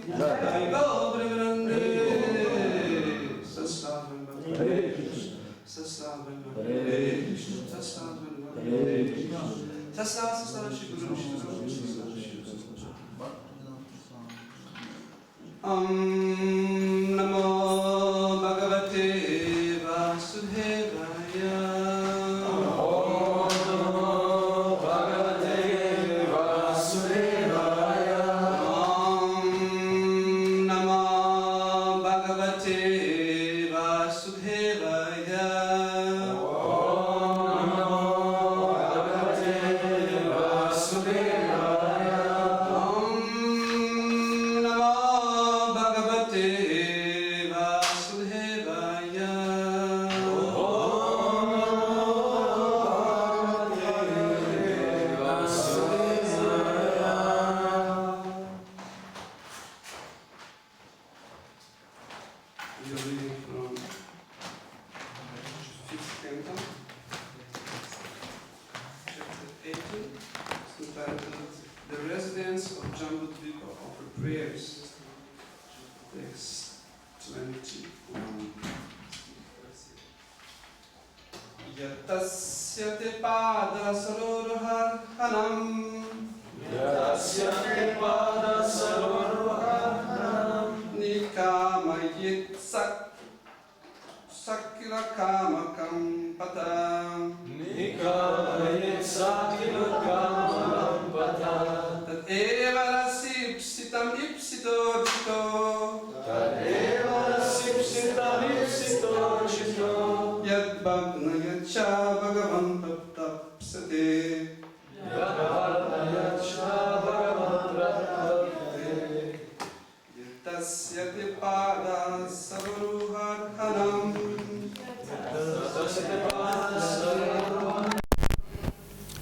Jai Gaur Vrande. Sasladhan Hare Krishna. Sasladhan Hare Krishna. Sasladhan Hare Krishna. Sasladhan Shri Guru Namo Bhagavate Vasudevaya.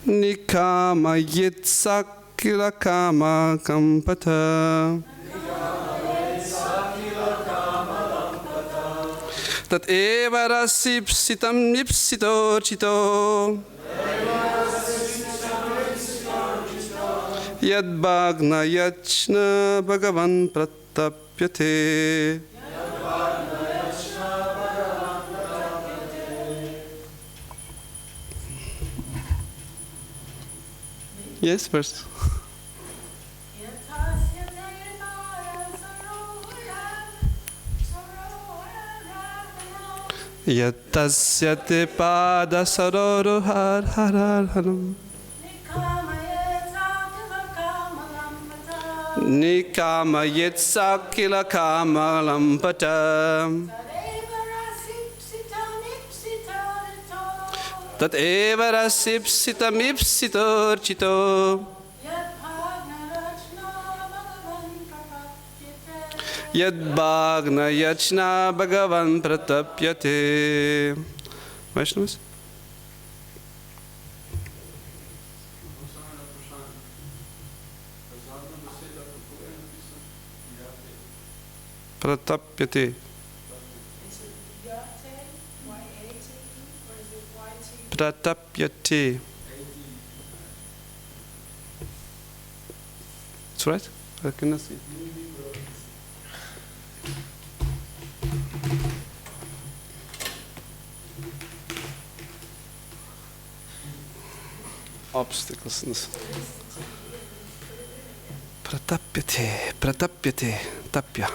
Nikama yitsakila kama kampata. Tat eva rasipsitam ipsito chito. Yad bhagna yachna bhagavan pratapyate. Yes, first. Yatasya te pada saroro har har haram. Nikama yetsakila kamalam patam. Tat eva rasipsitam ipsitor chito. Yad bhagna yachna bhagavan pratapyate. Vaishnavas? Pratapyate. Pratapyate. That's right? I cannot see. Obstacles. Pratapyate, pratapyate, tapya.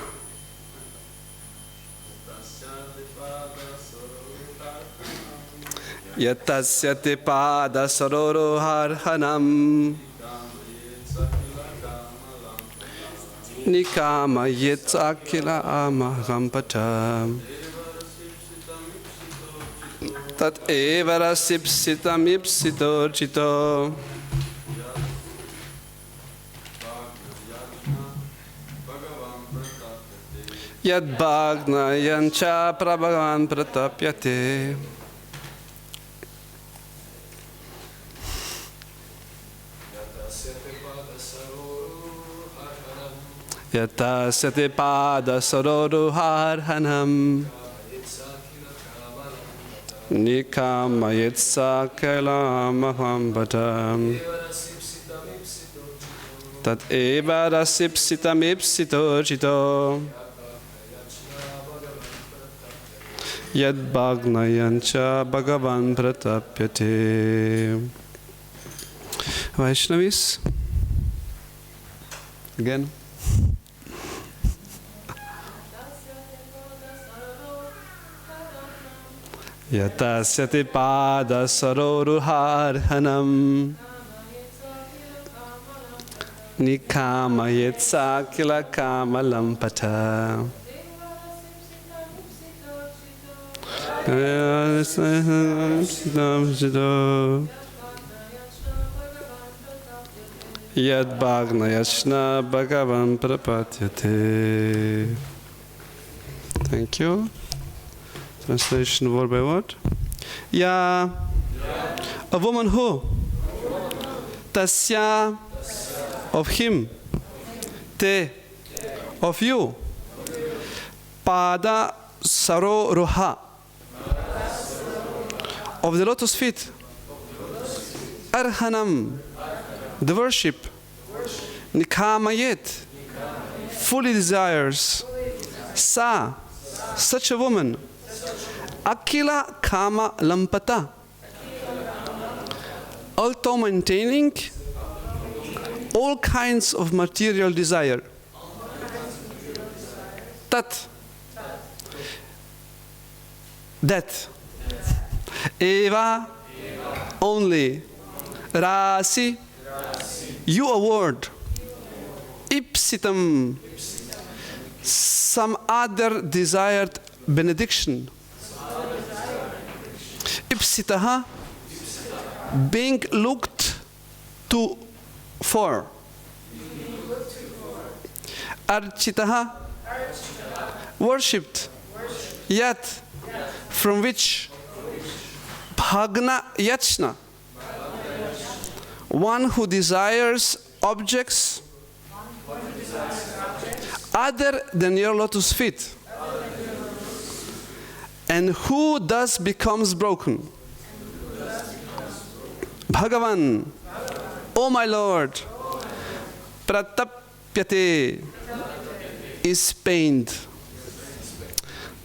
Yatasya te pada saroro harhanam. Nikama yetsakila amagampatam. Tat eva rasipsitam ipsitor chito. Yad bhagna yancha prabhavan pratapyate. Yatasya te pada saroro harhanam. Nikama yetsakila amagampatam. tat eva rasipsitam ipsito chito yad bhagnayancha bhagavan pratapyate. Vaishnavis, again. Yatasyate pada saroruharhanam nikamayetsa kila kamalampata. Yad bhagnayachna bhagavan prapatyate. Thank you. Translation word by word. Ya, a woman who? Tasya, of him. Te, of you. Pada saroruha, of the lotus feet. Arhanam, the worship. Nikamayet, fully desires. Sa, such a woman. Akila kama lampata, also maintaining all kinds of material desire. Tat, that. Eva, only. Rasi, you award. Ipsitam, some other desired benediction. Ipsitaha, being looked to for. Architaha, worshipped. Yat, from which. Bhagna yachna, one who desires objects other than your lotus feet. And who thus becomes broken? Bhagavan, O my Lord, pratapyate, is pained.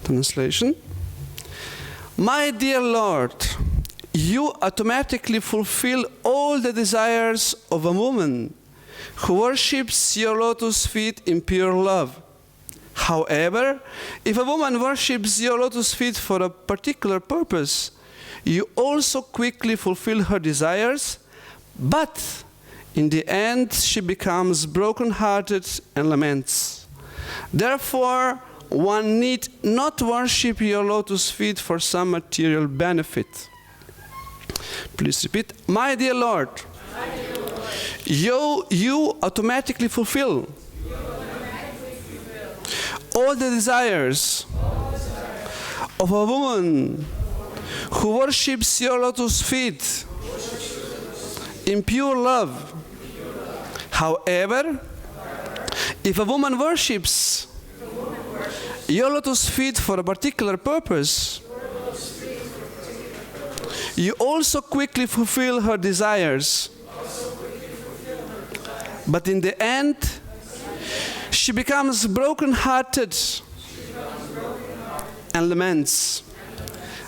Translation. My dear Lord, you automatically fulfill all the desires of a woman who worships your lotus feet in pure love. However, if a woman worships your lotus feet for a particular purpose, you also quickly fulfill her desires, but in the end she becomes broken-hearted and laments. Therefore, one need not worship your lotus feet for some material benefit. Please repeat. My dear Lord, you automatically fulfill all the desires of a woman who worships your lotus feet in pure love. However, if a woman worships your lotus feet for a particular purpose, you also quickly fulfill her desires. But in the end, she becomes broken-hearted and laments.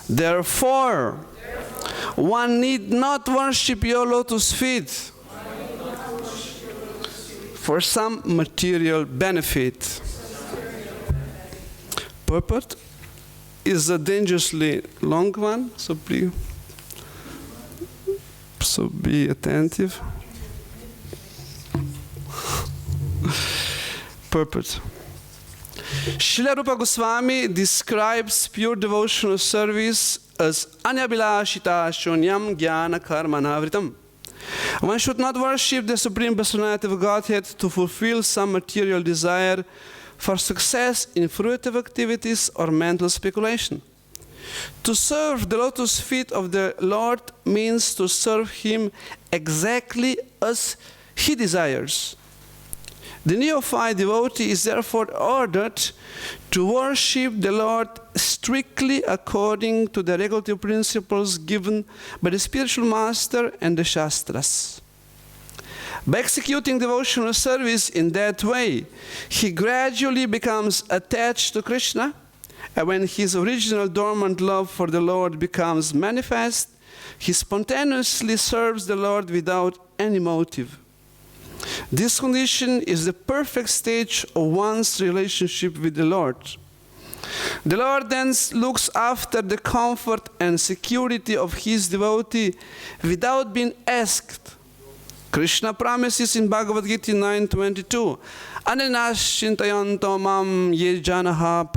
Therefore, one need not worship your lotus feet for some material benefit. Purport is a dangerously long one, so be attentive. Purport. Srila Rupa Goswami describes pure devotional service as anyabhilashita shunyam jnana karma navritam. One should not worship the Supreme Personality of Godhead to fulfill some material desire for success in fruitive activities or mental speculation. To serve the lotus feet of the Lord means to serve Him exactly as He desires. The neophyte devotee is therefore ordered to worship the Lord strictly according to the regulative principles given by the spiritual master and the Shastras. By executing devotional service in that way, he gradually becomes attached to Krishna, and when his original dormant love for the Lord becomes manifest, he spontaneously serves the Lord without any motive. This condition is the perfect stage of one's relationship with the Lord. The Lord then looks after the comfort and security of his devotee without being asked. Krishna promises in Bhagavad Gita 9:22, Ananashchintayanto mam ye janaha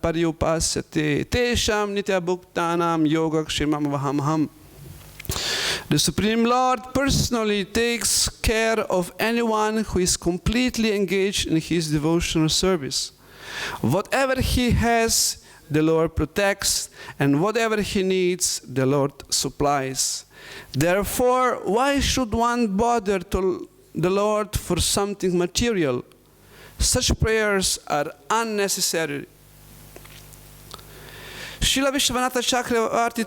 paryupasyate tesham nitya bhuktanam yogakshemam vahamham. The Supreme Lord personally takes care of anyone who is completely engaged in his devotional service. Whatever he has, the Lord protects, and whatever he needs, the Lord supplies. Therefore, why should one bother to the Lord for something material? Such prayers are unnecessary. Srila Vishwanatha Chakravarti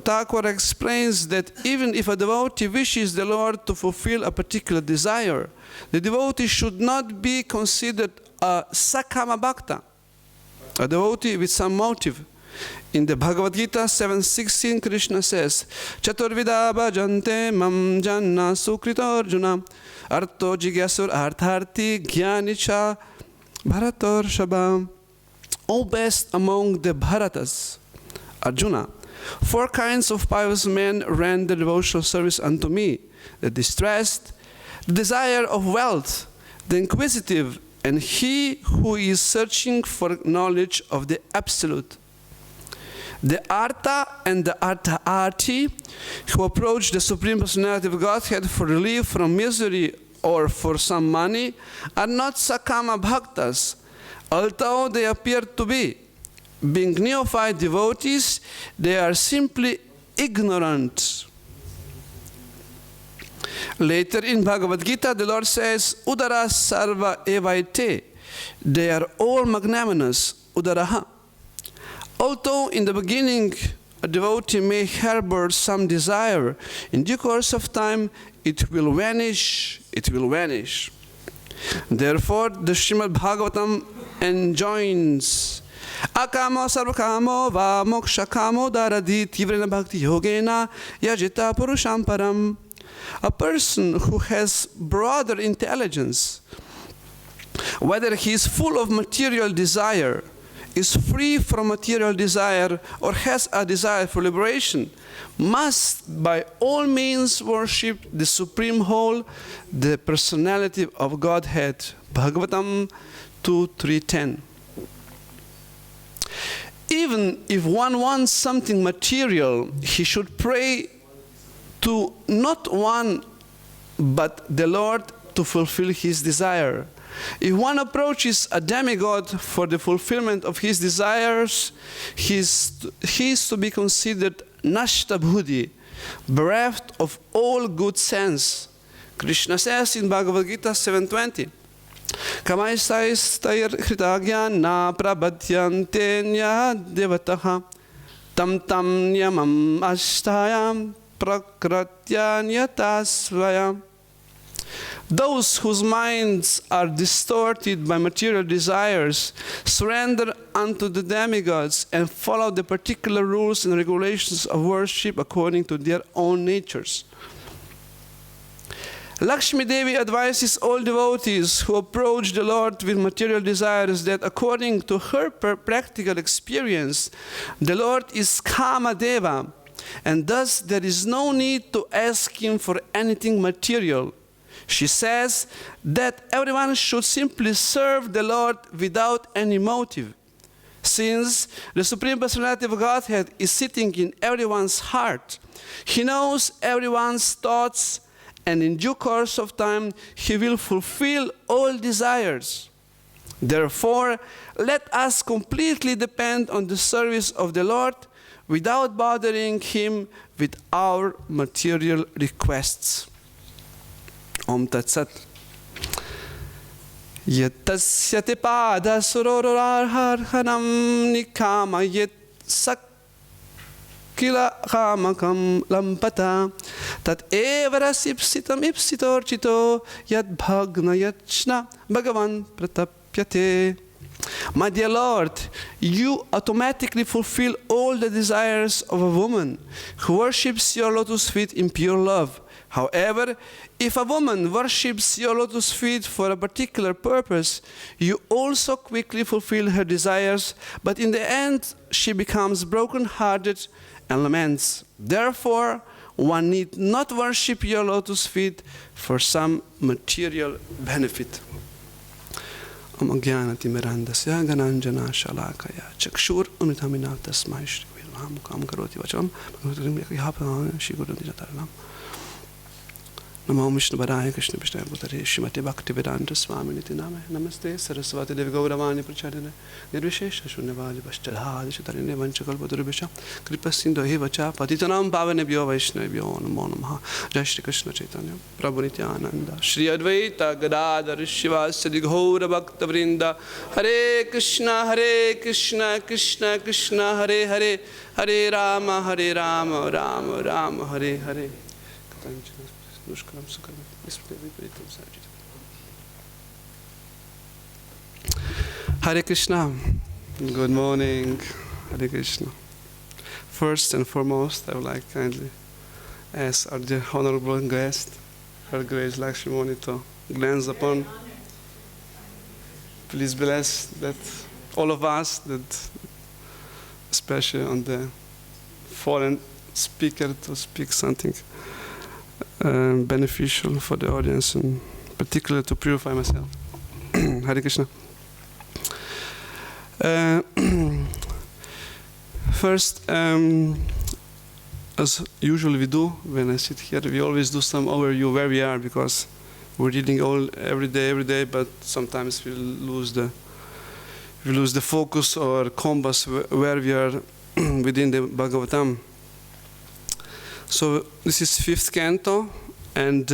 Thakur explains that even if a devotee wishes the Lord to fulfill a particular desire, the devotee should not be considered a Sakama Bhakta, a devotee with some motive. In the Bhagavad Gita 7:16, Krishna says, Chaturvida bhajante mam janna sukrita arjuna arto jigyasur artharti jnanicha bharator shabam. O best among the Bharatas, Arjuna, 4 kinds of pious men render devotional service unto me: the distressed, the desire of wealth, the inquisitive, and he who is searching for knowledge of the Absolute. The Artha and the Artha-arthi, who approach the Supreme Personality of Godhead for relief from misery or for some money, are not Sakama Bhaktas, although they appear to be. Being neophyte devotees, they are simply ignorant. Later in Bhagavad Gita, the Lord says, Udara sarva evaite, they are all magnanimous, Udaraha. Although in the beginning a devotee may harbor some desire, in due course of time it will vanish, Therefore, the Srimad Bhagavatam enjoins, Akamo sarvakamo va mokshakamo daradi tivrena bhakti yogena yajita purusham param. A person who has broader intelligence, whether he is full of material desire, is free from material desire, or has a desire for liberation, must by all means worship the Supreme Whole, the Personality of Godhead. Bhagavatam 2:3-10. Even if one wants something material, he should pray to not one but the Lord to fulfill his desire. If one approaches a demigod for the fulfillment of his desires, he is to be considered nashta buddhi, bereft of all good sense. Krishna says in Bhagavad Gita 7:20, Kamaistair hritagyan na prabhadyante nya devataha tam tam nyamam ashtayam prakratyanyasvayam. Those whose minds are distorted by material desires surrender unto the demigods and follow the particular rules and regulations of worship according to their own natures. Lakshmi Devi advises all devotees who approach the Lord with material desires that according to her practical experience, the Lord is Kama Deva, and thus there is no need to ask him for anything material. She says that everyone should simply serve the Lord without any motive. Since the Supreme Personality of Godhead is sitting in everyone's heart, he knows everyone's thoughts, and in due course of time, he will fulfill all desires. Therefore, let us completely depend on the service of the Lord without bothering him with our material requests. Om Tat Sat. Yatasya te pada surorarharhanam nikama yet kila kamakam lampata tat evarasipsitam ipsitorchito yad bhagna yachna bhagavan pratapyate. My dear Lord, you automatically fulfill all the desires of a woman who worships your lotus feet in pure love. However, if a woman worships your lotus feet for a particular purpose, you also quickly fulfill her desires, but in the end, she becomes broken-hearted and laments. Therefore, one need not worship your lotus feet for some material benefit. Amagyanati mirandasya gananjana shalakaya chakshur unitamina tasmai shri vilham kam karoti vacham bhagavatam shiguru nijataranam. Namo Vishnu Padaya Krishna Vishnu Bhutare Shrimati Bhaktivedanta Swami Niti Name Namaste Saraswati Devi Gauravani Prachadane Nirvishesha Shunyavadi Paschadhadi Shatarine Vanchakalpadurubhisha Kripasindho Hivacha Patitanam Pavanebhyo Vaishnavibhyo Namo Namaha Jai Shri Krishna Chaitanya Prabhu Nityananda Shri Advaita Gadadhar Shivasya Gaura Bhakta Vrinda Hare Krishna Krishna Krishna Hare Hare Hare Rama Rama Rama Hare Hare. Hare Krishna. Good morning. Hare Krishna. First and foremost, I would like kindly ask our dear honorable guest, Her Grace Lakshmani, to glance upon. Please bless that all of us, that especially on the foreign speaker, to speak something beneficial for the audience, and particularly to purify myself. Hare Krishna. First, as usually we do when I sit here, we always do some overview where we are, because we're reading every day, but sometimes we lose the focus or compass where we are within the Bhagavatam. So this is 5th canto, and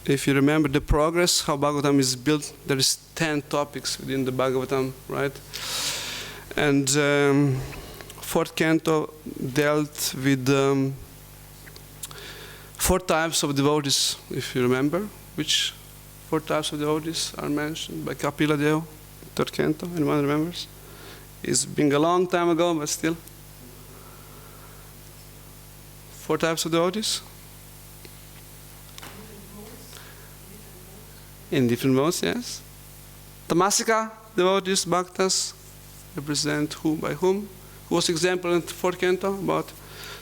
if you remember the progress, how Bhagavatam is built, there is 10 topics within the Bhagavatam, right? And 4th canto dealt with 4 types of devotees, if you remember. Which 4 types of devotees are mentioned by Kapila Deva, 3rd canto? Anyone remembers? It's been a long time ago, but still. 4 types of devotees? In different modes, yes. Tamasika devotees, bhaktas, represent who by whom? Who was example in the 4th canto about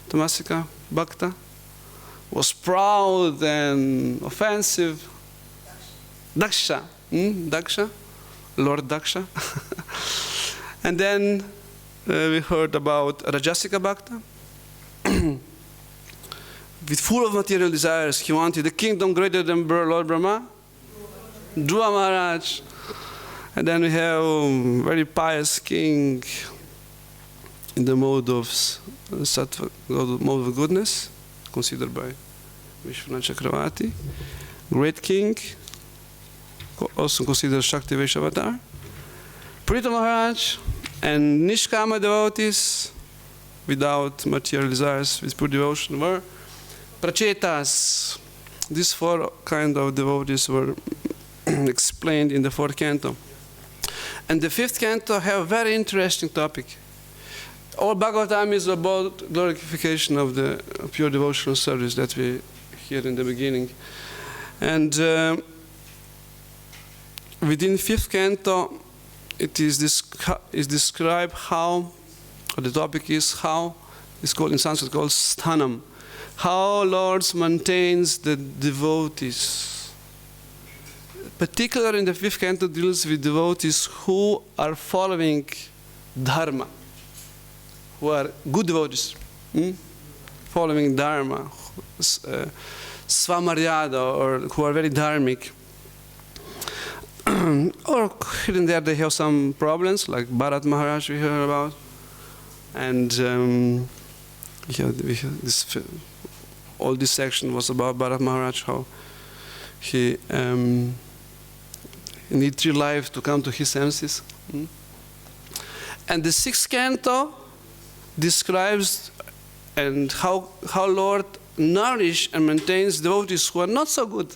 Tamasika bhakta? Was proud and offensive. Daksha. Daksha. Lord Daksha. And then we heard about Rajasika bhakta. With full of material desires, he wanted the kingdom greater than Lord Brahma. Dhruva Maharaj. And then we have a very pious king in the mode of sattva, mode of goodness, considered by Vishwanath Chakravarti. Great king, also considered Shakti Vaishnavatar. Pritha Maharaj and Nishkama devotees without material desires, with pure devotion, were Prachetas. These 4 kind of devotees were explained in the 4th canto. And the 5th canto have a very interesting topic. All Bhagavatam is about glorification of the pure devotional service that we hear in the beginning. And within 5th canto, it is described how, or the topic is how, it's called in Sanskrit called sthanam, how Lord maintains the devotees. Particularly in the 5th canto deals with devotees who are following dharma, who are good devotees, following dharma, svamaryada, or who are very dharmic. Or here and there they have some problems, like Bharat Maharaj we heard about. And all this section was about Bharat Maharaj, how he need 3 lives to come to his senses. And the sixth canto describes and how Lord nourish and maintains devotees who are not so good,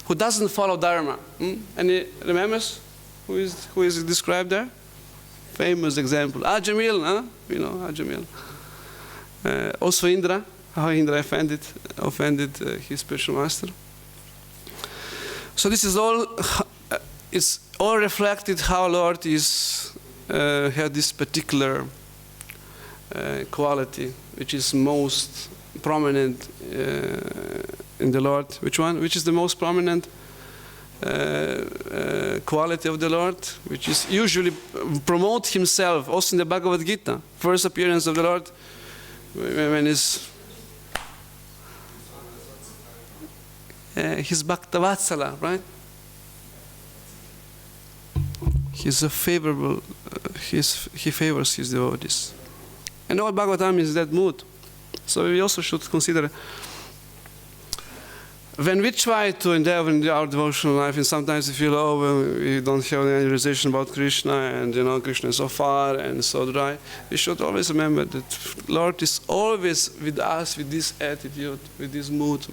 who doesn't follow Dharma. Any remembers who is described there? Famous example, Ajamil, you know Ajamil. Also Indra, how Indra offended his spiritual master. So this is all. It's all reflected how Lord is had this particular quality, which is most prominent in the Lord. Which one? Which is the most prominent quality of the Lord? Which is usually promote himself. Also in the Bhagavad Gita, first appearance of the Lord, when his Bhaktavatsala, right? He's a favorable. He favors his devotees. And all Bhagavatam is that mood. So we also should consider, when we try to endeavor in our devotional life, and sometimes we feel, oh, well, we don't have any realization about Krishna, and you know, Krishna is so far and so dry, we should always remember that Lord is always with us with this attitude, with this mood.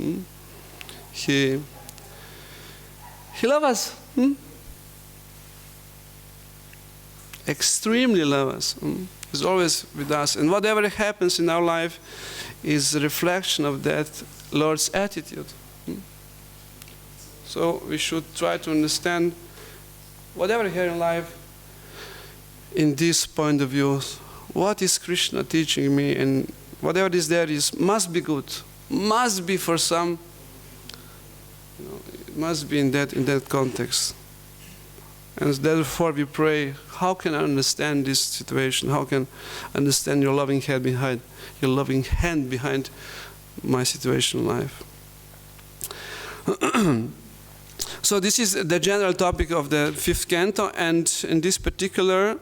He loves us. Extremely loves us. He's always with us. And whatever happens in our life is a reflection of that Lord's attitude. So we should try to understand whatever here in life in this point of view. What is Krishna teaching me? And whatever is there must be good. Must be for some. You know, it must be in that context. And therefore we pray, how can I understand this situation? How can I understand your loving hand behind my situation in life? So this is the general topic of the fifth canto, and in this particular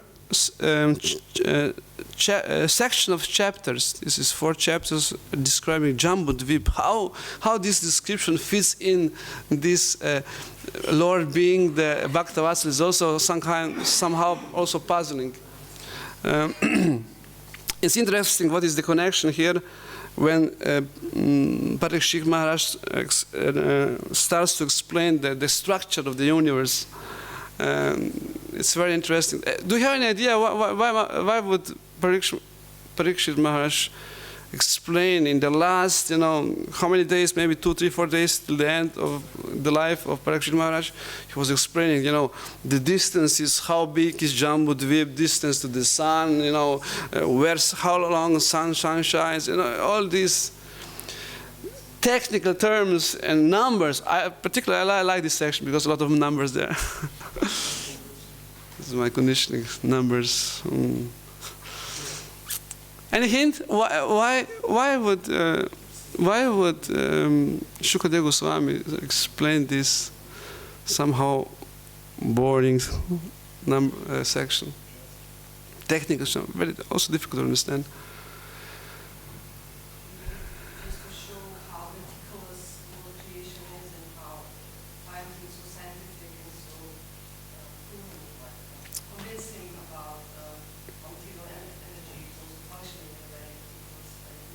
section of chapters, this is 4 chapters describing Jambudvip, how this description fits in this Lord being the Bhaktavatsala is also somehow also puzzling. It's interesting what is the connection here when Parikshit Maharaj starts to explain the structure of the universe. It's very interesting. Do you have any idea why would Parikshit Maharaj explain in the last, how many days, maybe 2, 3, 4 days till the end of the life of Parikshit Maharaj? He was explaining, the distances, how big is Jambudvip, distance to the sun, how long the sun shines, all these technical terms and numbers. I like this section because a lot of numbers there. This is my conditioning, numbers. Any hint? Why would Shukadeva Goswami explain this somehow boring section? Technical, very also difficult to understand.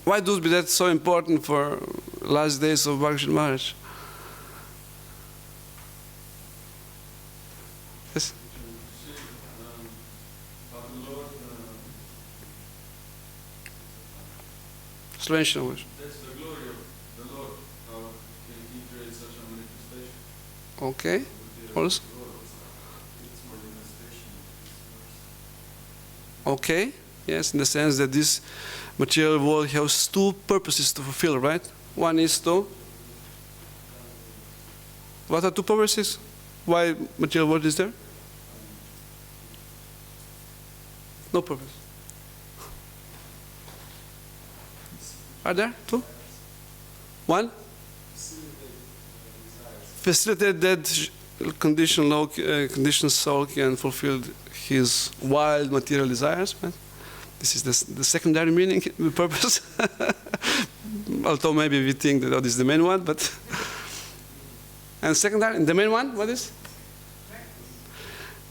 Why do that so important for last days of Parikshit Maharaj? Yes? Slovenshina language. That's the glory of the Lord, how can he create such a manifestation? Okay. Also? Okay. Yes, in the sense that this material world has 2 purposes to fulfill, right? One is to... What are 2 purposes? Why material world is there? No purpose. Are there 2? One? Facilitate that conditioned soul can fulfill his wild material desires, right? This is the secondary meaning, the purpose. Although maybe we think that is the main one, but... And secondary, the main one, what is?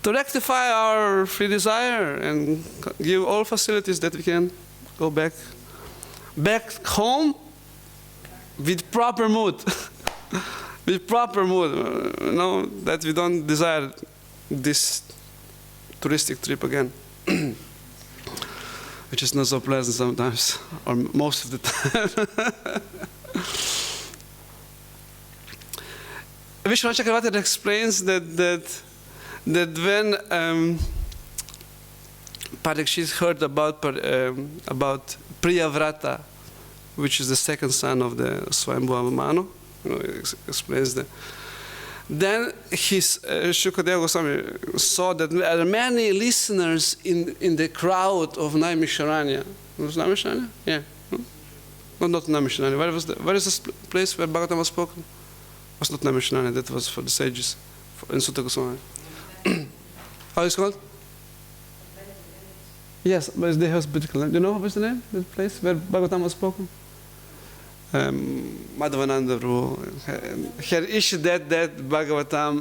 to rectify our free desire and give all facilities that we can go back home with proper mood. With proper mood, that we don't desire this touristic trip again. Which is not so pleasant sometimes, or most of the time. Vishwanath Chakravarti explains that when Parikshit heard about Priyavrata, which is the second son of the Swayambhuva Manu, explains that. Then Shukadeva Goswami saw that there are many listeners in the crowd of Naimisharanya. Was Naimisharanya? Yeah. No, not Naimisharanya. Where is this place where Bhagavatam was spoken? It was not Naimisharanya, that was for the sages in Sutta Goswami. How is it called? Yes, but they have spiritual name. Do you know what's the name? The place where Bhagavatam was spoken? Madhavananda Prabhu had issued that Bhagavatam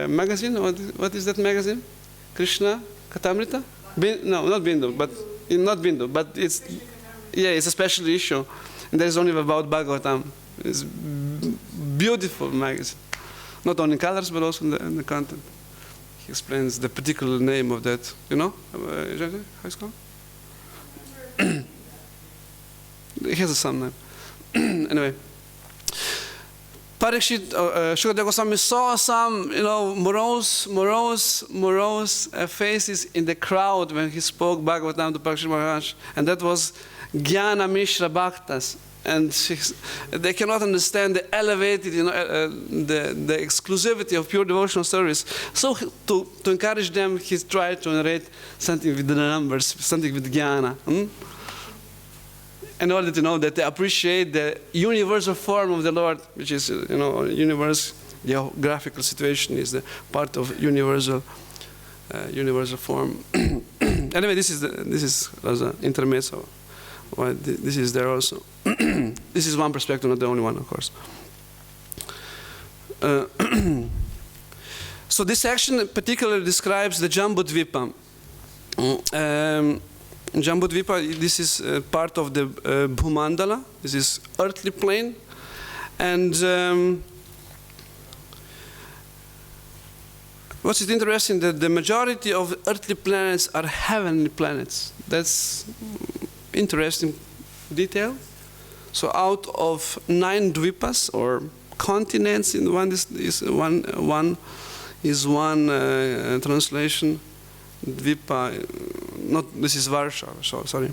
magazine. What is that magazine? Krišna Katamrita? No, not Bindu, but it's a special issue, and that is only about Bhagavatam. It's beautiful magazine, not only in colors but also in the content. He explains the particular name of that. You know, how it's called? It has some name. Anyway, Parikshit, Shukadeva Goswami saw some, morose faces in the crowd when he spoke Bhagavatam to Parikshit Maharaj, and that was Jnana Mishra Bhaktas, and they cannot understand the elevated, the exclusivity of pure devotional service. So to encourage them, he tried to narrate something with the numbers, something with Jnana. In order to know that they appreciate the universal form of the Lord, which is, universe, geographical situation is the part of universal form. Anyway, this is as an intermezzo. This is there also. This is one perspective, not the only one, of course. So this section particularly describes the Jambudvipa. Jambudvipa, this is part of the Bhumandala. This is earthly plane. And what's interesting, that the majority of earthly planets are heavenly planets. That's interesting detail. So out of 9 dvipas, or continents, in one translation, Dvipa, this is Varsha, sorry.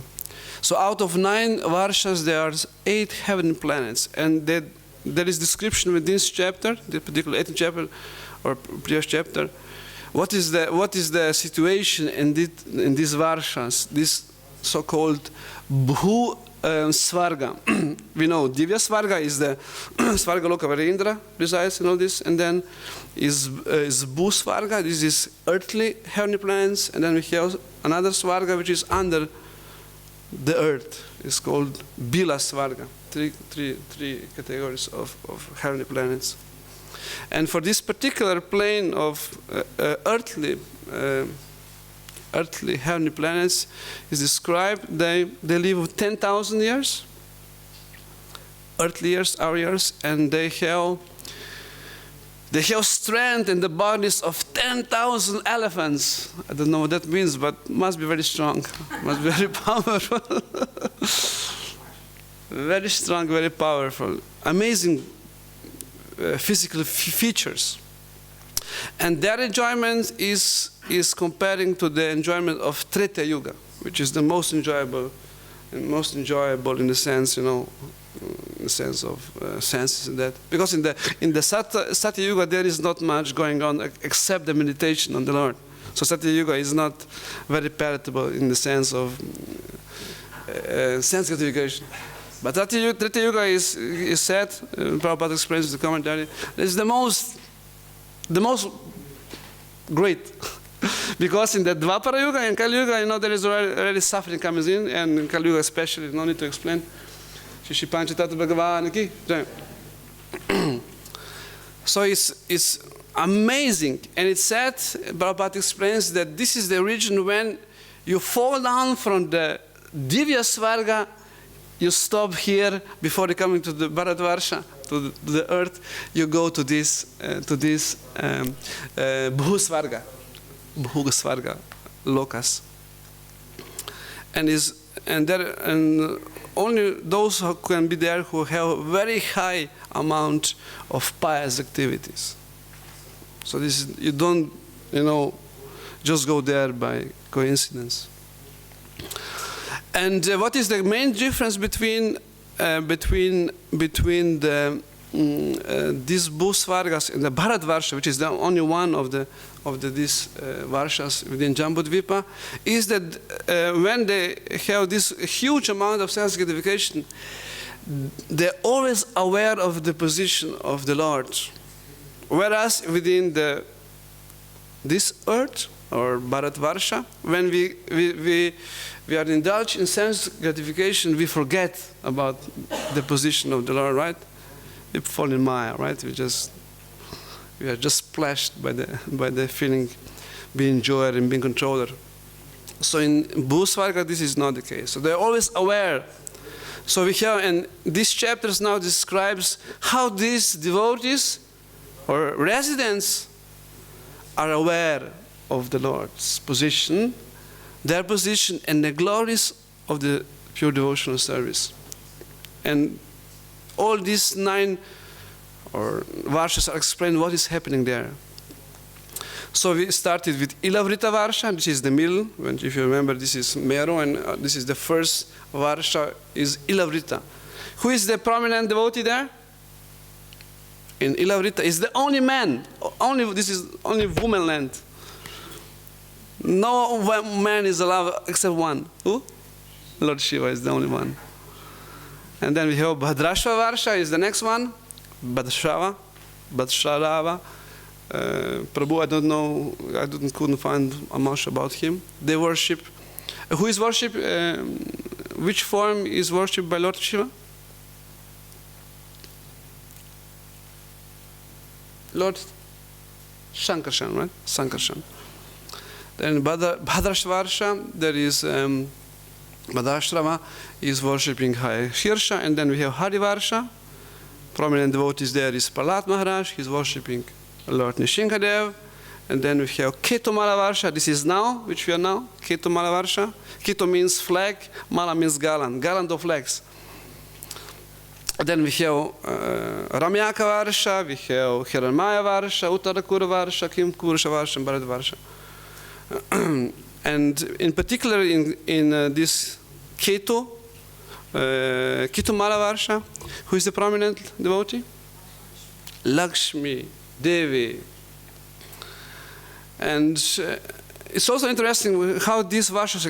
So out of 9 Varshas, there are 8 heavenly planets. And there is description within this chapter, the particular 8th chapter, or previous chapter, what is the situation in these Varshas, this so-called Bhu Svarga. We know Divya Svarga is the Svarga Loka where Indra resides and all this, and then is Bhu Svarga, this is earthly heavenly planets, and then we have another Svarga which is under the earth. It's called Bila Svarga. Three categories of heavenly planets. And for this particular plane of earthly heavenly planets is described, they live 10,000 years, earthly years, our years, and they have strength in the bodies of 10,000 elephants. I don't know what that means, but must be very strong, must be very powerful. Very strong, very powerful, amazing physical features. And their enjoyment is comparing to the enjoyment of Treta Yuga, which is the most enjoyable in the sense, in the sense of senses and that. Because in the Satya Yuga there is not much going on except the meditation on the Lord. So Satya Yuga is not very palatable in the sense of sense gratification. But Treta Yuga is said, Prabhupada explains in the commentary, is the most great. Because in the Dvapara Yuga and Kali Yuga, there is already suffering comes in, and in Kali Yuga especially, no need to explain. So it's amazing. And it's said, Prabhupada explains that this is the region when you fall down from the Divya Svarga, you stop here before you coming to the Bharatvarsha, to the earth, you go to this Bhusvarga, Bhugasvarga, Lokas. And only those who can be there who have very high amount of pious activities. So this is, you don't, just go there by coincidence. And what is the main difference between these Bhusvargas and the Bharatvarsha, which is the only one of these Varshas within Jambudvipa, is that when they have this huge amount of sense gratification, they're always aware of the position of the Lord. Whereas within this earth, or Bharatvarsha, when we are indulged in sense gratification, we forget about the position of the Lord, right? We fall in Maya, right? We are just splashed by the feeling, being enjoyer and being controller. So in Bhusvarga, this is not the case. So they're always aware. So we have, and these chapters now describes how these devotees or residents are aware of the Lord's position, their position, and the glories of the pure devotional service. And all these 9 Varshas are explained what is happening there. So we started with Ilavrita Varsha, which is the middle. If you remember, this is Meru, and this is the first Varsha, is Ilavrita. Who is the prominent devotee there? In Ilavrita is the only man. This is only woman land. No man is allowed except one. Who? Lord Shiva is the only one. And then we have Bhadrashva Varsha is the next one. Bhadrashva. Prabhu, I don't know, couldn't find much about him. They worship. Who is worshipped? Which form is worshipped by Lord Shiva? Lord Shankarshan, right? Sankarshan. Then Bhadrashvarsha, there is Bhadrashva is worshipping Hare Hirsha, and then we have Harivarsha. Prominent devotees there is Prahlad Maharaj, he's worshipping Lord Nishingadev. And then we have Keto Malavarsha, this is now, which we are now, Keto Malavarsha. Keto means flag, Mala means garland of flags. Then we have Ramyaka Varsha, we have Hiranmaya Varsha, Uttarakura Varsha, Kimkurusha Varsha, and Bharat Varsha. And in particular in this Keto Mala Varsha, who is the prominent devotee? Lakshmi, Devi. And it's also interesting how these Varshas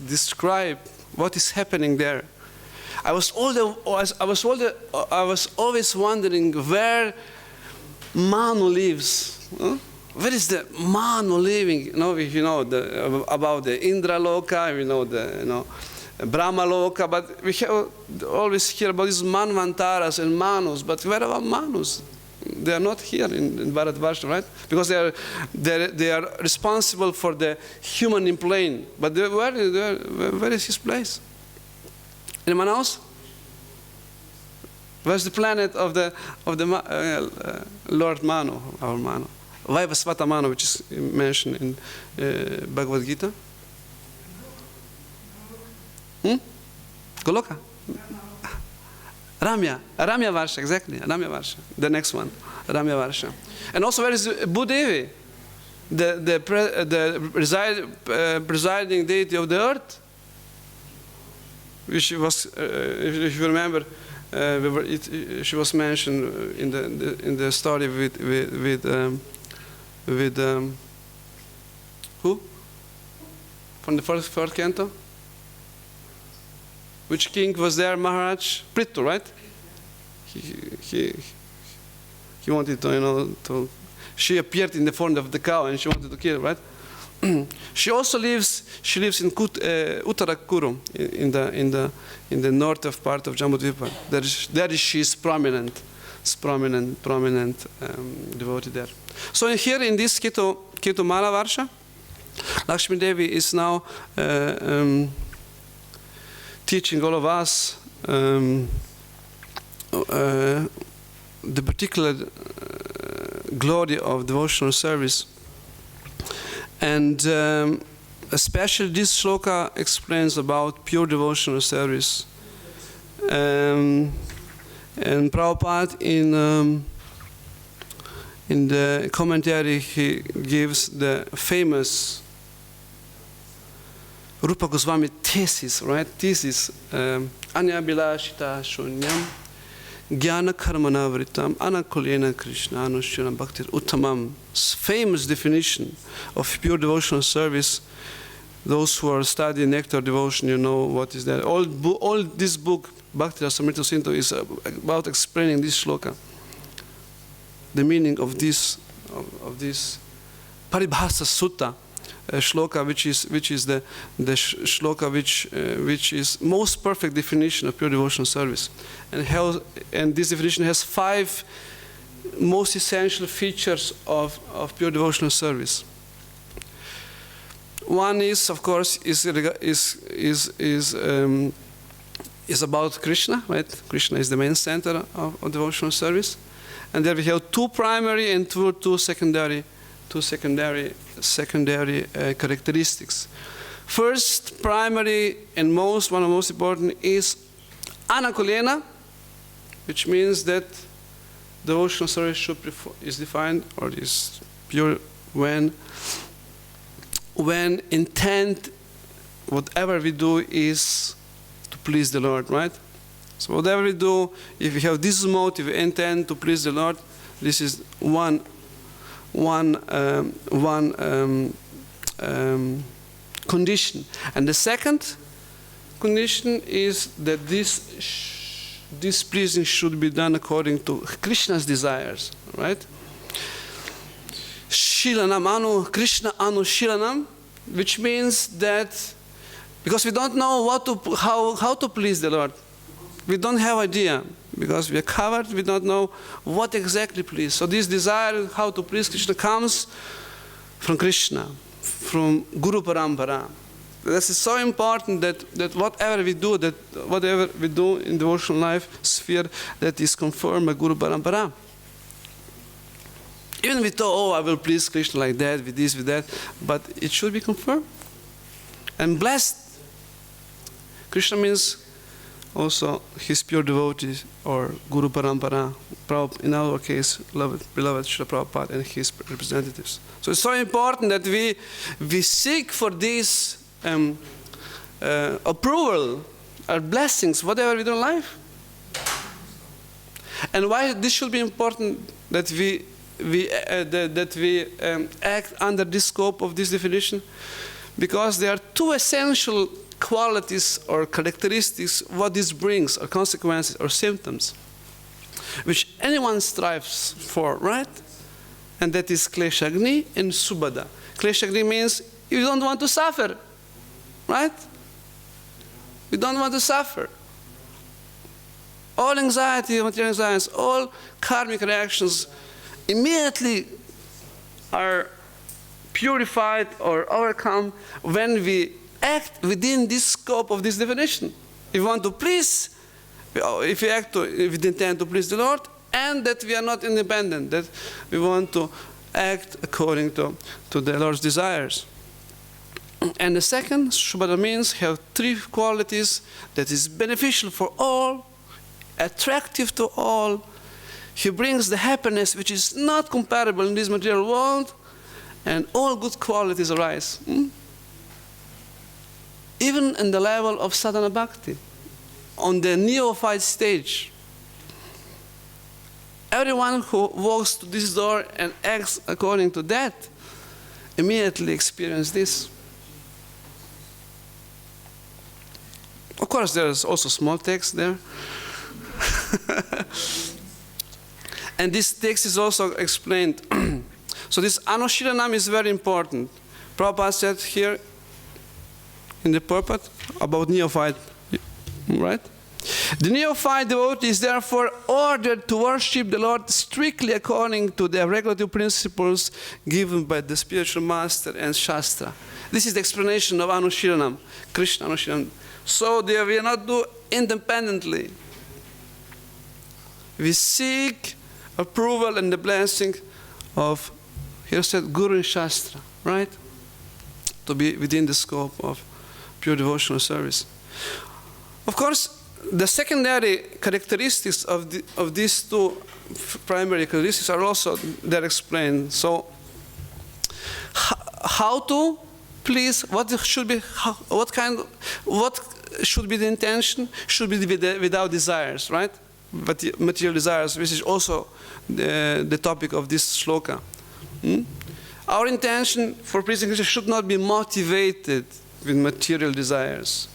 describe what is happening there. I was always wondering where Manu lives. Where is the Manu living? You know about the Indra Loka, we know the Brahma Loka, but we always hear about these Manvantaras and Manus. But where are Manus? They are not here in Bharatvarsha, right? Because they are responsible for the human plane. But where is his place? Anyone else? Where's the planet of the Lord Manu, our Manu? Vaivasvata Manu, which is mentioned in Bhagavad Gita. Goloka? Ramya Varsha, exactly. Ramya Varsha, the next one, Ramya Varsha. And also, where is Bhudevi, the presiding deity of the earth? Which was, if you remember, she was mentioned in the story with who? From the fourth canto? Which king was there? Maharaj Prithu, right? He wanted to, she appeared in the form of the cow and she wanted to kill, right? She also lives in Uttarakuru, in the north of part of Jambudvipa. There she is prominent. It's prominent devotee there. So here in this Ketu Mala Varsha, Lakshmi Devi is now teaching all of us the particular glory of devotional service. And especially this shloka explains about pure devotional service. And Prabhupada in the commentary, he gives the famous Rupa Goswami thesis, right? Thesis, Anyabilashita Shunyam Jnana Karmana Vritam Anakulena Krišna Anushyanam Bhaktir Uttamam. Famous definition of pure devotional service. Those who are studying nectar devotion, you know what is that. All this book, Bhakti Rasamrita Sindhu, is about explaining this shloka. The meaning of this Paribhasa Sutta shloka, which is the shloka which is most perfect definition of pure devotional service, and this definition has 5 most essential features of pure devotional service. One is, of course, is about Krišna, right? Krišna is the main center of devotional service, and there we have 2 primary and two secondary characteristics. First, primary and one of the most important is anakulena, which means that devotional service is defined or is pure when intent, whatever we do, is to please the Lord, right? So whatever we do, if we have this motive, intent to please the Lord, this is one condition. And the second condition is that this pleasing should be done according to Krishna's desires, right? Shilanam anu, Krishna anu shilanam, which means that because we don't know how to please the Lord. We don't have idea. Because we are covered, we don't know what exactly please. So this desire how to please Krishna comes from Krishna, from Guru Parampara. This is so important that whatever we do in devotional life sphere, that is confirmed by Guru Parampara. Even we thought, I will please Krishna like that, with this, with that, but it should be confirmed. And blessed. Krishna means also his pure devotees or Guru Parampara, in our case, beloved Srila Prabhupada and his representatives. So it's so important that we seek for this approval or blessings, whatever we do in life. And why this should be important that we act under this scope of this definition? Because there are 2 essential qualities or characteristics what this brings, or consequences or symptoms, which anyone strives for, right? And that is kleshagni and subhada. Kleshagni means you don't want to suffer, right? You don't want to suffer. All anxiety, material anxieties, all karmic reactions immediately are purified or overcome when we act within this scope of this definition. If we want to please, if we act with the intent to please the Lord, and that we are not independent, that we want to act according to the Lord's desires. And the second, Shubhada, means have 3 qualities that is beneficial for all, attractive to all. He brings the happiness which is not comparable in this material world, and all good qualities arise. Even in the level of sadhana bhakti, on the neophyte stage. Everyone who walks to this door and acts according to that immediately experiences this. Of course, there's also small text there. And this text is also explained. So this Anushilanam is very important. Prabhupada said here in the purport about neophyte, right? The neophyte devotee is therefore ordered to worship the Lord strictly according to the regulative principles given by the spiritual master and Shastra. This is the explanation of Anushilanam, Krishna Anushilanam. So they will not do independently. We seek approval and the blessing of, here said, Guru and Shastra, right? To be within the scope of pure devotional service. Of course, the secondary characteristics of these two primary characteristics are also there explained. So, how to please? What should be? What should be the intention? Should be without desires, right? But material desires, which is also the topic of this shloka. Our intention for pleasing Krishna should not be motivated with material desires.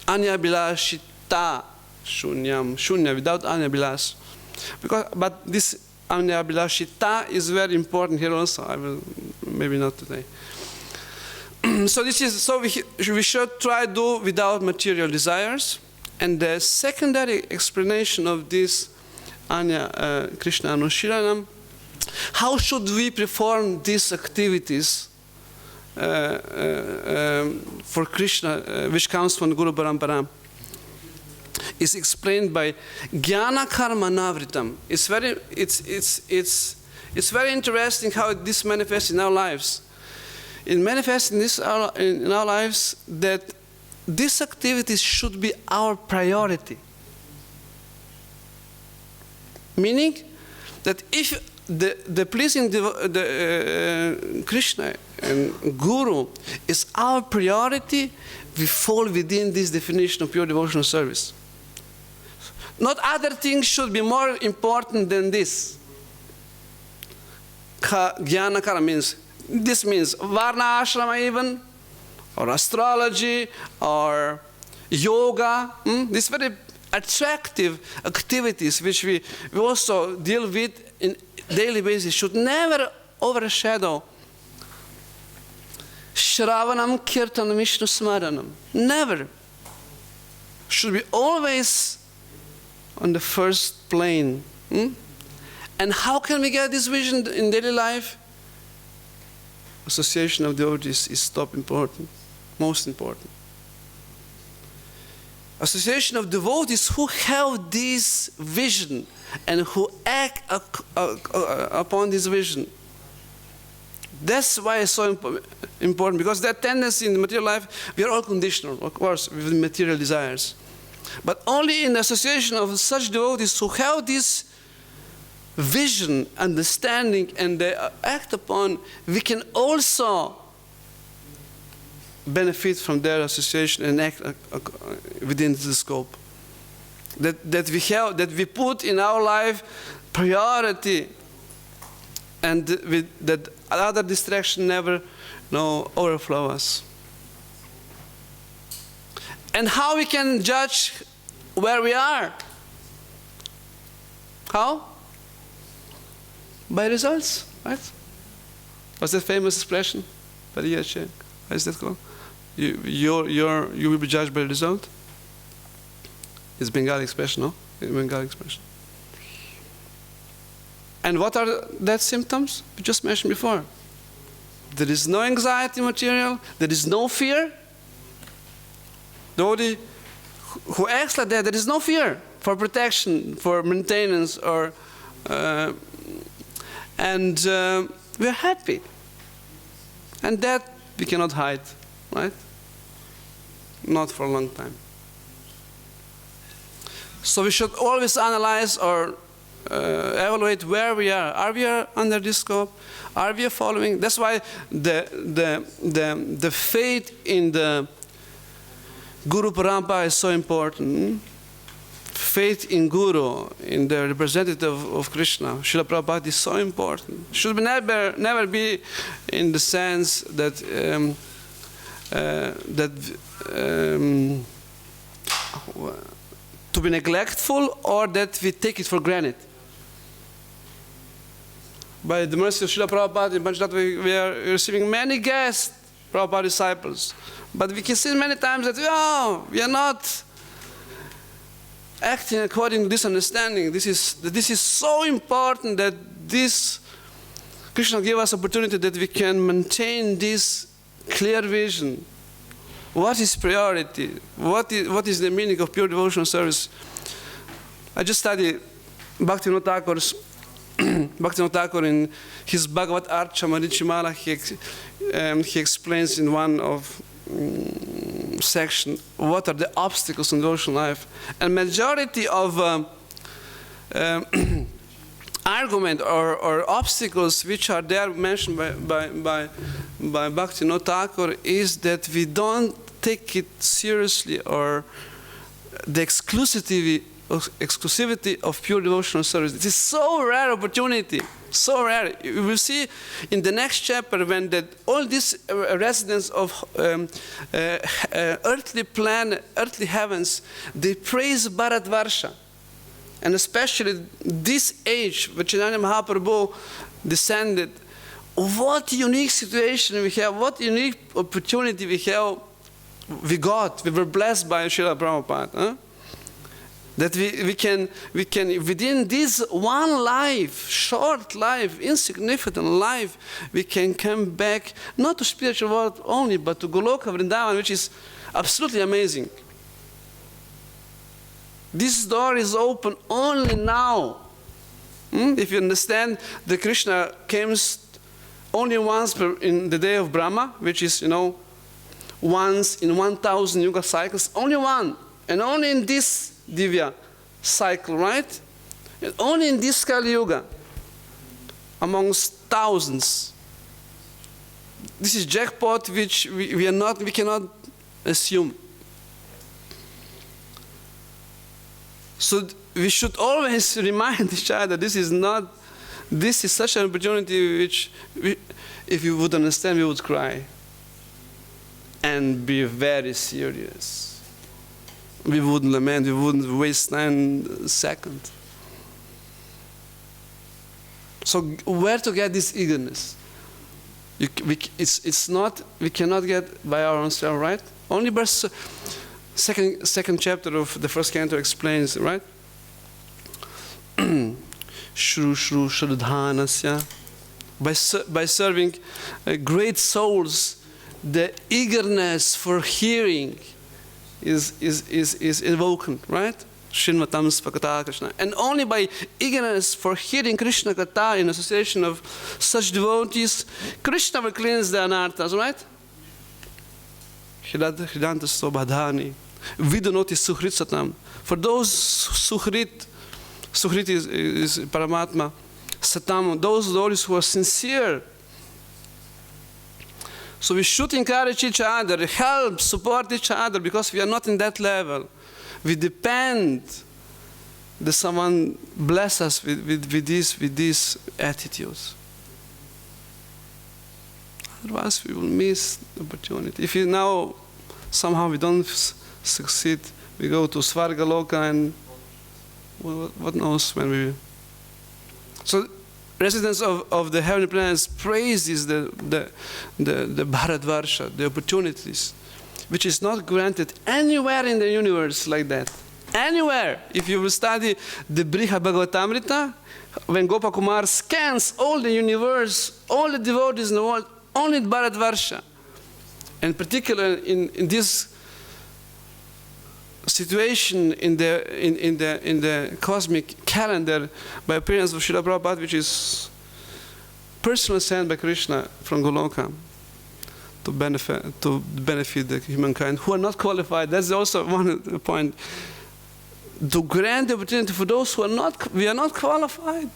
Anya bilashita shunyam, shunya, without anya bilash. But this anya bilashita is very important here also. I will, maybe not today. So we should try to do without material desires. And the secondary explanation of this anya Krishna Anushilanam, how should we perform these activities for Krishna, which comes from Guru Parampara, is explained by Jnana Karma Navritam. It's very interesting how this manifests in our lives. It manifests in our lives that these activities should be our priority. Meaning that if the pleasing Krishna and Guru is our priority, we fall within this definition of pure devotional service. Not other things should be more important than this. Jnana Kara means, this means Varna Ashrama even, or astrology, or yoga. These very attractive activities which we also deal with in daily basis should never overshadow Shravanam Kirtanam Vishnu Smaranam. Never. Should be always on the first plane. And how can we get this vision in daily life? Association of devotees is top important, most important. Association of devotees who have this vision and who act upon this vision. That's why it's so important, because that tendency in the material life, we are all conditional, of course, with material desires. But only in the association of such devotees who have this vision, understanding, and they act upon, we can also benefit from their association and act within the scope. That we put in our life priority, and that other distraction never overflow us. And how we can judge where we are? How? By results, right? What's that famous expression? What is that called? You will be judged by the result. It's Bengali expression, no? It's Bengali expression. And what are that symptoms? We just mentioned before. There is no anxiety material. There is no fear. Devotee who acts like that, there is no fear for protection, for maintenance, or and we're happy. And that we cannot hide, right? Not for a long time. So we should always analyze or evaluate where we are. Are we under this scope? Are we following? That's why the faith in the Guru Parampara is so important. Faith in Guru, in the representative of Krishna, Srila Prabhupada, is so important. Should never be in the sense that to be neglectful, or that we take it for granted. By the mercy of Srila Prabhupada, in Panchadhat, we are receiving many guest Prabhupada disciples. But we can see many times that we are not acting according to this understanding. This is so important that this Krishna gave us opportunity that we can maintain this clear vision. What is priority? What is the meaning of pure devotional service? I just studied Bhaktivinoda Thakur in his Bhagavad Archa Marichimala. He explains in one of section what are the obstacles in devotional life, and majority of argument or obstacles which are there mentioned by Bhaktivinoda Thakur is that we don't take it seriously, or the exclusivity of pure devotional service. It is so rare opportunity, so rare. You will see in the next chapter when that all these residents of earthly planet, earthly heavens, they praise Bharatvarsha. And especially this age, which Chaitanya Mahaprabhu descended, what unique situation we have, what unique opportunity we got. We were blessed by Srila Prabhupada. Huh? That we can within this one life, short life, insignificant life, we can come back not to spiritual world only, but to Goloka Vrindavan, which is absolutely amazing. This door is open only now. If you understand, the Krishna comes only once in the day of Brahma, which is, once in 1,000 yuga cycles, only one, and only in this Divya cycle, right? And only in this Kali Yuga, amongst thousands. This is jackpot which we cannot assume. So we should always remind each other this is such an opportunity which, if you would understand, we would cry and be very serious. We wouldn't lament, we wouldn't waste 9 seconds. So where to get this eagerness? We cannot get by our own self, right? Only verse second chapter of the first canto explains, right? Shru Shru Shradhanasya. By serving great souls, the eagerness for hearing is invoked, right? Shinvatam Spakata Krishna. And only by eagerness for hearing Krishna Katha in association of such devotees, Krishna will cleanse the Anarthas, right? Hridanta Sobhadhani. Vidunoti Suhrit Satam. For those Suhrit is Paramatma, Satam, those who are sincere. So we should encourage each other, help, support each other, because we are not in that level. We depend that someone bless us with these attitudes. Otherwise we will miss the opportunity. If somehow we don't succeed, we go to Svarga Loka, and what knows when we... So residents of the heavenly planets praises the Bharatvarsha, the opportunities, which is not granted anywhere in the universe like that. Anywhere. If you will study the Briha Bhagavatamrita, when Gopakumar scans all the universe, all the devotees in the world, only Bharatvarsha. And particularly in this situation in the cosmic calendar by appearance of Srila Prabhupada, which is personally sent by Krishna from Goloka to benefit the humankind who are not qualified. That's also one point. To grant the opportunity for those who are not, we are not qualified.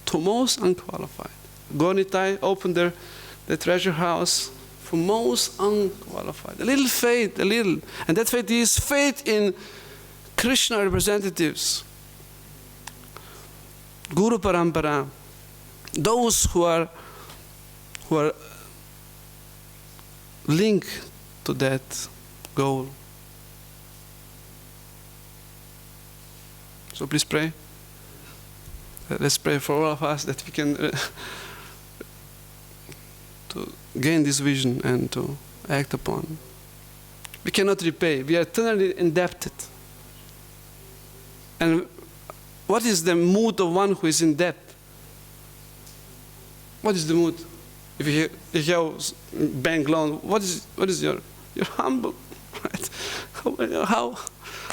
To most unqualified. Gonitai opened the treasure house for most unqualified. A little faith, and that faith is faith in Krishna representatives. Guru Parampara. Those who are linked to that goal. So please pray. Let's pray for all of us that we can to gain this vision and to act upon. we cannot repay. We are eternally indebted. And what is the mood of one who is in debt? What is the mood? If you have bank loan, what is you're humble, right?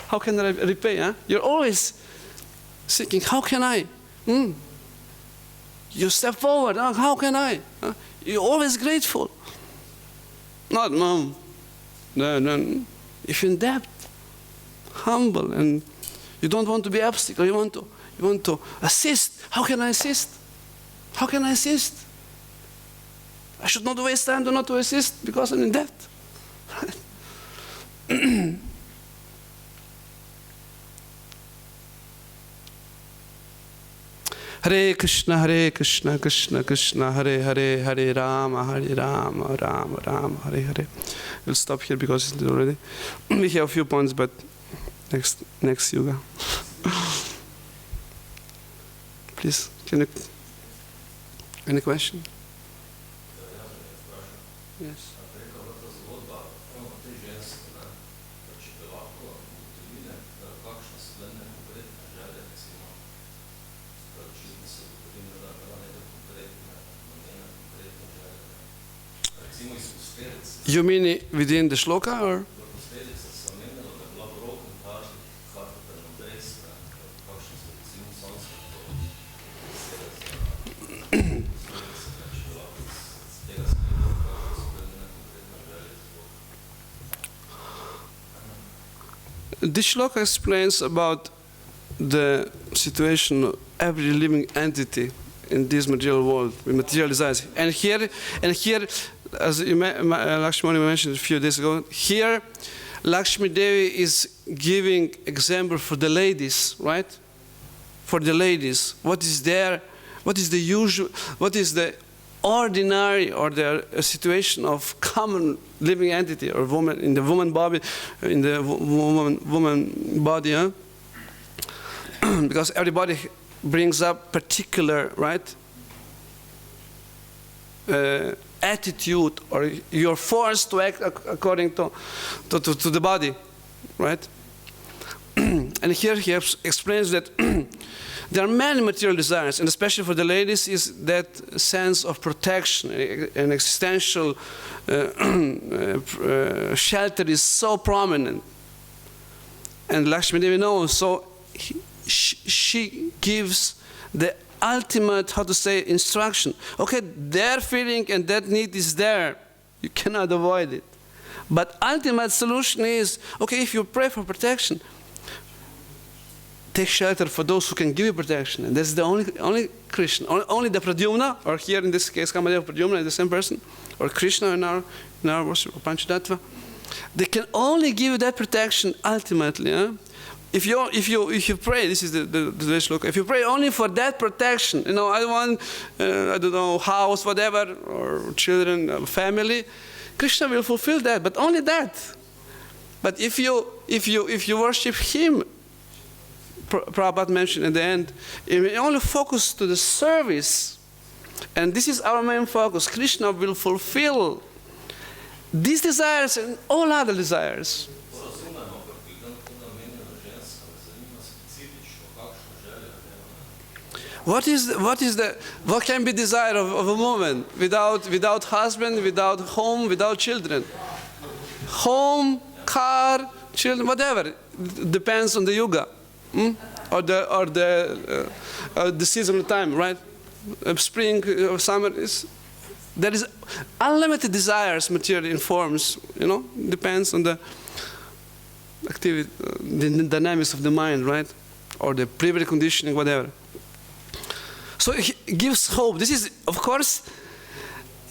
How can I repay? Huh? You're always thinking, how can I? You step forward. How can I? You're always grateful. Not mom. No. If you're in debt, humble, and you don't want to be obstacle. You want to assist. How can I assist? How can I assist? I should not waste time to not to assist because I'm in debt. Hare Krishna, Krishna Krishna, Hare Hare, Hare Rama, Rama Rama, Hare Hare. We'll stop here because it's already. We have a few points, but next yoga. Please, any question? Yes. You mean within the shloka or? This shloka explains about the situation of every living entity in this material world, with material desires. And here, as Lakshmani mentioned a few days ago, here Lakshmi Devi is giving example for the ladies, right? For the ladies, what is the usual, what is the ordinary or the situation of common living entity or woman in the woman body, woman body, huh? Because everybody brings up particular, right, attitude, or you're forced to act according to the body, right? And here he explains that there are many material desires, and especially for the ladies is that sense of protection, an existential shelter is so prominent. And Lakshmi Devi knows, so she gives the ultimate, how to say, instruction. Okay, their feeling and that need is there. You cannot avoid it. But ultimate solution is, okay, if you pray for protection, take shelter for those who can give you protection. And that's the only Krishna, only the Pradyumna, or here in this case, Kamadeva Pradyumna is the same person, or Krishna in our worship, or Panchatattva. They can only give you that protection ultimately. Huh? If you pray, this is the shloka. If you pray only for that protection, I want, I don't know, house, whatever, or children, family, Krishna will fulfill that, but only that. But if you worship Him, Prabhupada mentioned at the end, if we only focus to the service, and this is our main focus, Krishna will fulfill these desires and all other desires. What can be desire of a woman without husband, without home, without children? Home, car, children, whatever. It depends on the yuga, or the season of time, right? Spring or summer there is unlimited desires, material in forms. Depends on the activity, the dynamics of the mind, right? Or the previous conditioning, whatever. So it gives hope. This is, of course,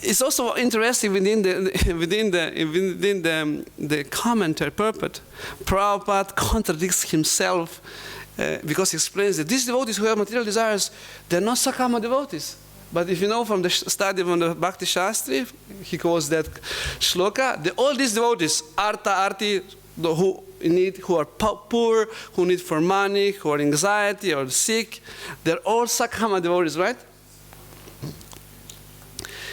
it's also interesting within the commentary purport. Prabhupada contradicts himself because he explains that these devotees who have material desires, they're not Sakama devotees. But if you know from the study of the Bhakti Shastri, he calls that shloka, all these devotees, arti, who are poor, who need for money, who are anxiety or sick, they're all Sakama devotees, right?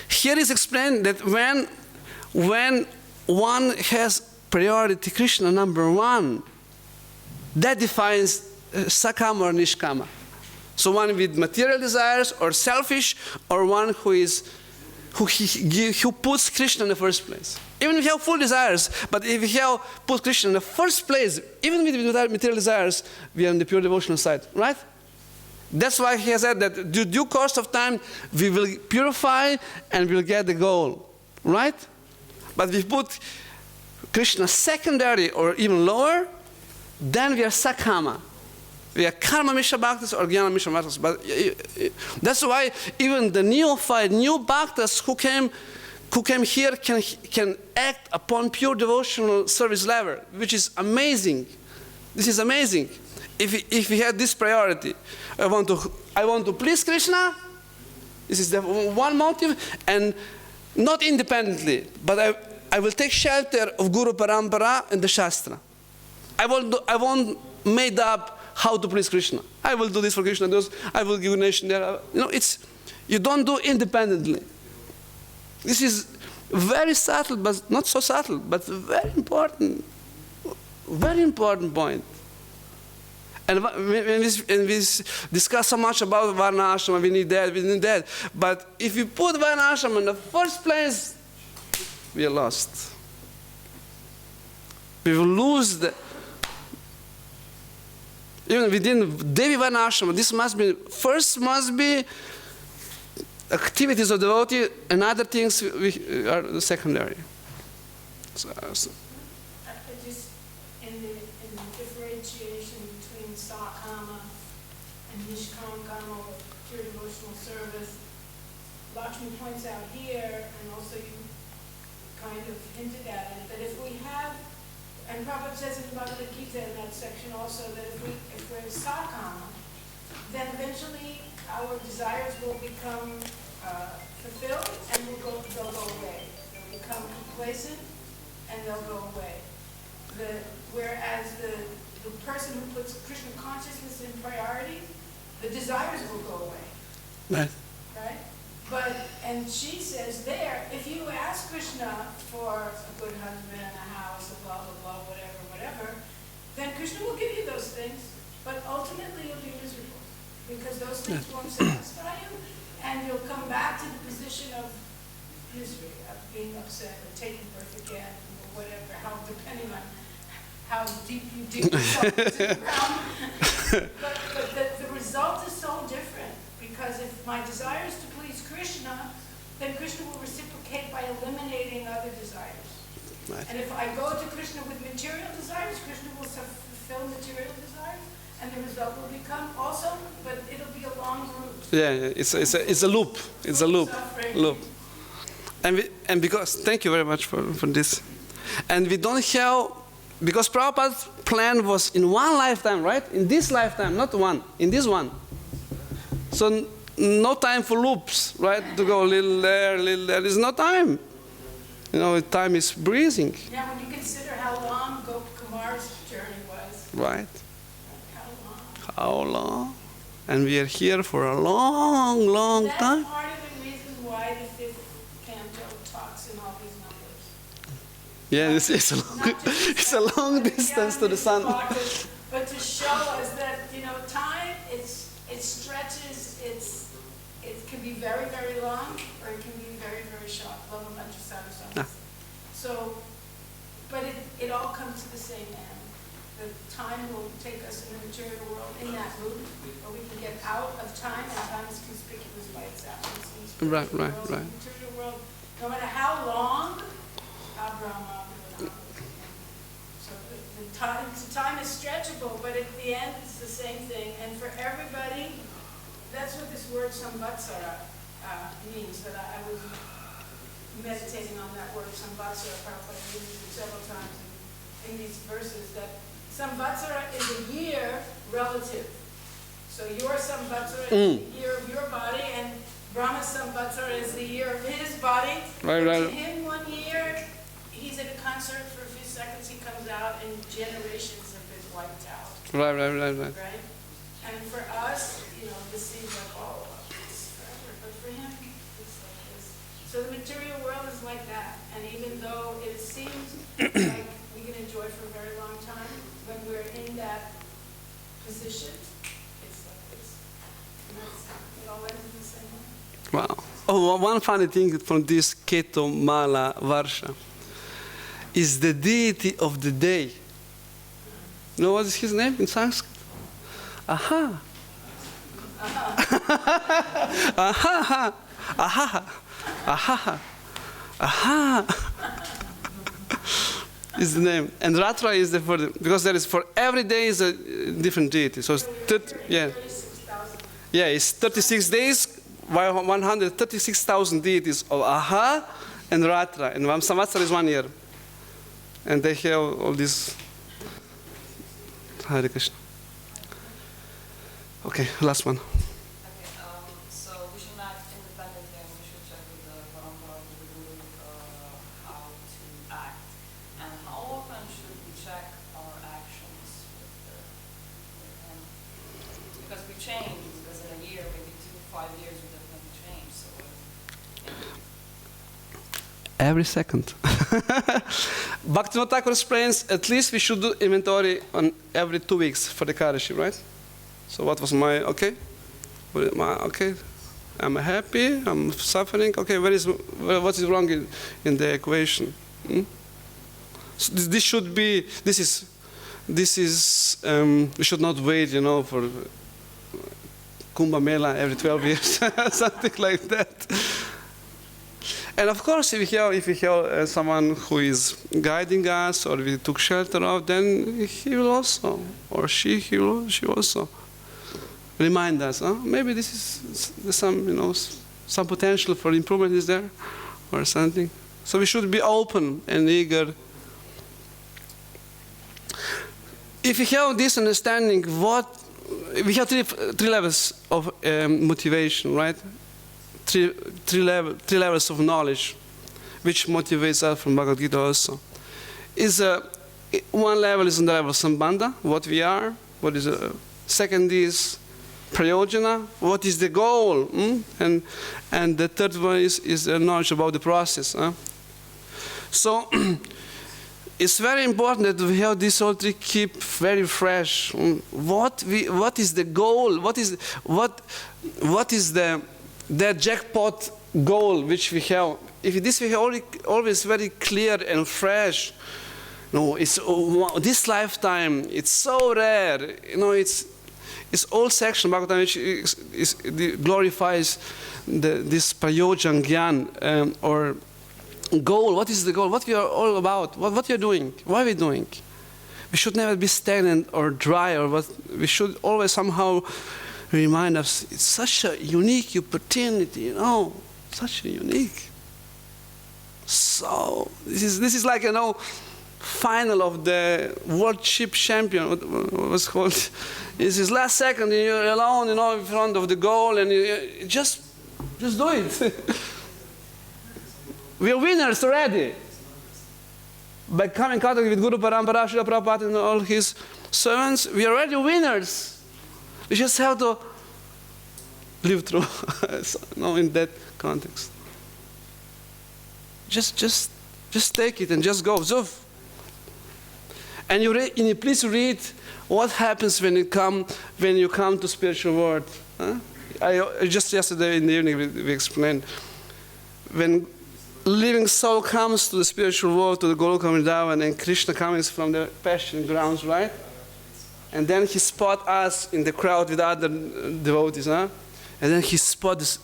Here is explained that when one has priority, Krishna number one. That defines sakama or nishkama. So one with material desires or selfish, or one who puts Krishna in the first place. Even if you have full desires, but if you have put Krishna in the first place, even with material desires, we are on the pure devotional side, right? That's why he has said that due course of time, we will purify and we'll get the goal, right? But if we put Krishna secondary or even lower, then we are sakama. We are karma mishra bhaktas or jnana mishra bhaktas. But that's why even the neophyte, new bhaktas who came here can act upon pure devotional service level, which is amazing. This is amazing. If we had this priority, I want to please Krishna. This is the one motive, and not independently, but I will take shelter of Guru Parampara and the Shastra. I won't made up how to please Krishna. I will do this for Krishna. I will give donation there. You don't do independently. This is very subtle, but not so subtle, but very important point. And when we discuss so much about Varna Ashrama, we need that. But if we put Varna Ashrama in the first place, we are lost. We will lose the... Even within Devi Varna Ashrama, this must be activities of devotee, and other things are secondary. So, in the differentiation between sakama and nishkama, or pure devotional service, Lakshmi points out here, and also you kind of hinted at it, that if we have, and Prabhupada says in Bhagavad Gita in that section also, that if we're sakama, then eventually our desires will become fulfilled and they'll go away. They'll become complacent and they'll go away. Whereas the person who puts Krishna consciousness in priority, the desires will go away. Right. Right? And she says there, if you ask Krishna for a good husband, a house, a blah, blah, blah, whatever, then Krishna will give you those things, but ultimately you'll be miserable because those things won't satisfy you, and you'll come back to the position of misery, of being upset or taking birth again, or whatever, depending on how deep you dig yourself into the ground. But the result is so different, because if my desire is to please Krishna, then Krishna will reciprocate by eliminating other desires. Right. And if I go to Krishna with material desires, Krishna will fulfill material desires, and the result will become also, but it'll be a long route. Yeah, it's a loop. It's a loop. And because, thank you very much for this. And we don't have, because Prabhupada's plan was in one lifetime, right? In this lifetime, not one, in this one. So no time for loops, right? To go a little there, there's no time. Time is breathing. Yeah, when you consider how long Gopikumar's journey was. Right. How long? How long? And we are here for a long, long time. That's part of the reason why the fifth canto talks in all these numbers. Yeah, it's a long distance to the sun. But to show us that, time, it stretches, it can be very, very long, or it can be very, very short. So, but it all comes to the same end. The time will take us in the material world in that route, or we can get out of time, and time is conspicuous by its absence. Right. The material world, no matter how long, Abraham. So the time is stretchable, but at the end it's the same thing. And for everybody, that's what this word samvatsara means. That I was meditating on that word samvatsara. Prabhupada uses it several times in these verses. That samvatsara is a year relative. So your samvatsara is the year of your body, and Brahma's samvatsara is the year of his body. Right. To him, 1 year, he's at a concert for a few seconds, he comes out, and generations have been wiped out. Right. Right? And for us, this seems like, it's forever. But for him, it's like this. So the material world is like that. And even though it seems like we can enjoy for a very long time. When we're in that position, it's like this. And it all ends in the same way. Wow. Oh, one funny thing from this Keto Mala Varsha is the deity of the day. You know what is his name in Sanskrit? Aha. Aha. Aha. Aha. Aha. Is the name. And Ratra is the for the, because there is for every day is a different deity. So it's 36,000. yeah, it's 36 days, 136,000 deities of Aha and Ratra. And one Samvatsara is 1 year. And they have all this. Hare Krishna. Okay, last one. Okay, so we should act independently and we should check with the parampara, with the guru, how to act. And how often should we check our actions with him? Because we change, because in a year, maybe 2 to 5 years, we definitely change. So Every second. Bhaktivinoda Thakur explains at least we should do inventory on every 2 weeks for the Karashi, right? So what was my, okay? Okay, I'm happy, I'm suffering, okay, what is wrong in the equation? So this should be, we should not wait, for Kumbh Mela every 12 years, something like that. And of course, if we have someone who is guiding us, or we took shelter of, then he will also, or she will also remind us. Maybe this is there's some potential for improvement is there, or something. So we should be open and eager. If we have this understanding, we have three levels of motivation, right? Three levels of knowledge, which motivates us from Bhagavad Gita also. One level is on the level of Sambandha, what we are. Second is Prayojana, what is the goal? And the third one is the knowledge about the process. So it's very important that we have this all three keep very fresh. What is the goal? What is the jackpot goal which we have? If this we have always very clear and fresh. No, it's this lifetime. It's so rare. It's all section Bhagavatam which glorifies this Prayojan Gyan or goal. What is the goal? What we are all about? What we are doing? Why are we doing? We should never be stagnant or dry, or what. We should always somehow remind us, it's such a unique opportunity, such a unique. So this is like final of the World Ship Champion. What was called? It's his last second, and you're alone, in front of the goal, and you just do it. We are winners already. By coming in contact with Guru Parampara, Srila Prabhupada, and all his servants, we are already winners. We just have to live through, in that context. Just take it and just go. Zuf. And you please read what happens when you come to spiritual world. Just yesterday in the evening we explained when living soul comes to the spiritual world, to the Goloka Vrindavan, and Krishna comes from the passion grounds, right? And then he spot us in the crowd with other devotees, and then he spots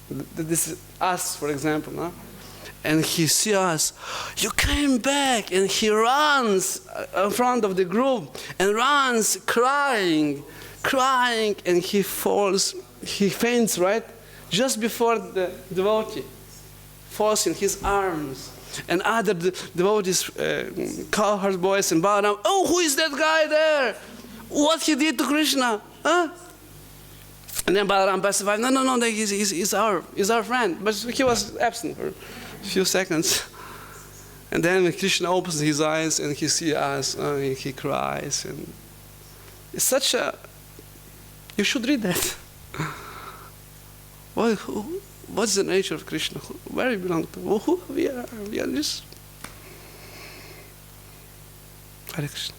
this us, for example, and he sees us. You came back, and he runs in front of the group and runs, crying, and he falls, he faints, right? Just before the devotee falls in his arms. And other devotees call her boys and bow down. Oh, who is that guy there? What he did to Krishna? And then Balaram pacified. No, he's our friend. But he was absent for a few seconds. And then when Krishna opens his eyes and he sees us, he cries. And it's such a... You should read that. What's the nature of Krishna? Where we belong to? Who we are? We are just... Hare Krishna.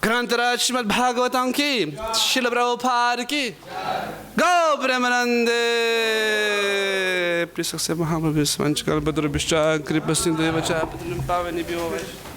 Grantaraj Srimad Bhagavatam ki, Srila Prabhupada ki, Go Brahmanande. Please accept Mahaprabhu's Vanchakal Badra Vishcha Kripa Sindhu Vacha Patram Pavani Bhyo.